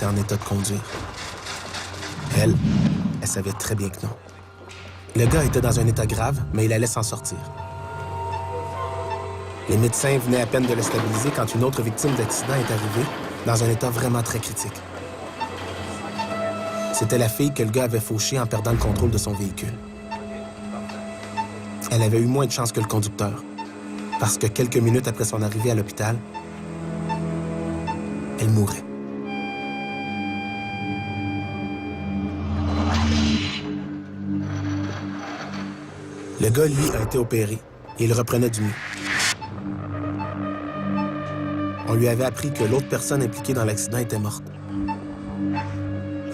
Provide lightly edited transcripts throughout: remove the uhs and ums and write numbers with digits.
était en état de conduire. Elle savait très bien que non. Le gars était dans un état grave, mais il allait s'en sortir. Les médecins venaient à peine de le stabiliser quand une autre victime d'accident est arrivée, dans un état vraiment très critique. C'était la fille que le gars avait fauchée en perdant le contrôle de son véhicule. Elle avait eu moins de chance que le conducteur, parce que quelques minutes après son arrivée à l'hôpital, elle mourait. Le gars, lui, a été opéré et il reprenait du mieux. On lui avait appris que l'autre personne impliquée dans l'accident était morte.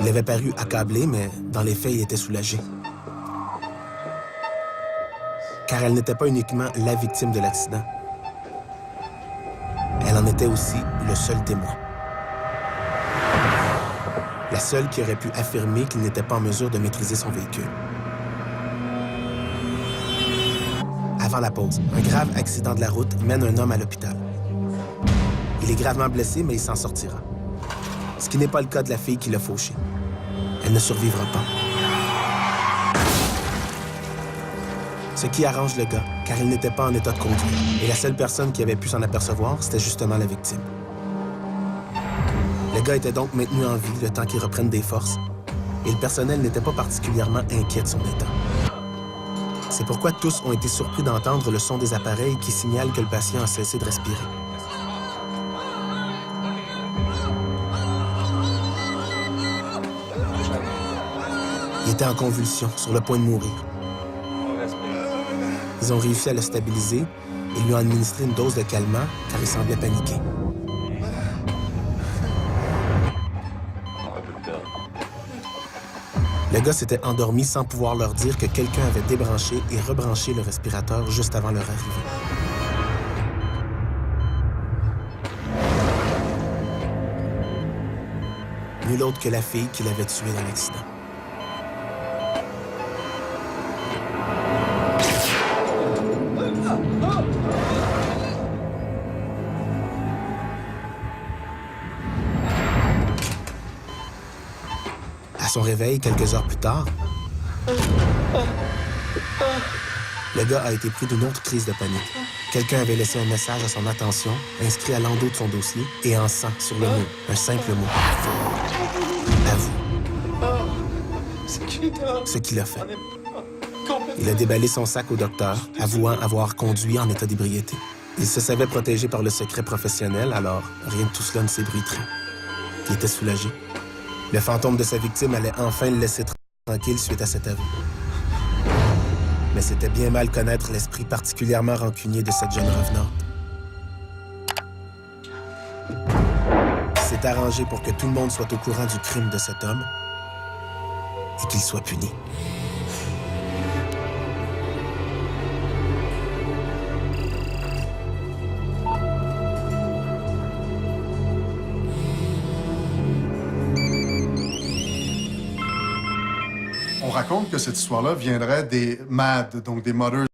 Il avait paru accablé, mais dans les faits, il était soulagé. Car elle n'était pas uniquement la victime de l'accident. Elle en était aussi le seul témoin. La seule qui aurait pu affirmer qu'il n'était pas en mesure de maîtriser son véhicule. Avant la pause, un grave accident de la route mène un homme à l'hôpital. Il est gravement blessé, mais il s'en sortira. Ce qui n'est pas le cas de la fille qui l'a fauché. Elle ne survivra pas. Ce qui arrange le gars, car il n'était pas en état de conduire. Et la seule personne qui avait pu s'en apercevoir, c'était justement la victime. Le gars était donc maintenu en vie le temps qu'il reprenne des forces, et le personnel n'était pas particulièrement inquiet de son état. C'est pourquoi tous ont été surpris d'entendre le son des appareils qui signalent que le patient a cessé de respirer. Il était en convulsion, sur le point de mourir. Ils ont réussi à le stabiliser et lui ont administré une dose de calmant car il semblait paniquer. Le gars s'était endormi sans pouvoir leur dire que quelqu'un avait débranché et rebranché le respirateur juste avant leur arrivée. Nul autre que la fille qui l'avait tué dans l'accident. À son réveil, quelques heures plus tard, le gars a été pris d'une autre crise de panique. Quelqu'un avait laissé un message à son attention, inscrit à l'endos de son dossier et en sang sur le mur. Un simple mot. À vous. Ce qu'il a fait. Il a déballé son sac au docteur, avouant avoir conduit en état d'ébriété. Il se savait protégé par le secret professionnel, alors rien de tout cela ne s'ébruiterait. Il était soulagé. Le fantôme de sa victime allait enfin le laisser tranquille suite à cet aveu. Mais c'était bien mal connaître l'esprit particulièrement rancunier de cette jeune revenante. Il s'est arrangé pour que tout le monde soit au courant du crime de cet homme et qu'il soit puni. On raconte que cette histoire-là viendrait des MAD, donc des Mothers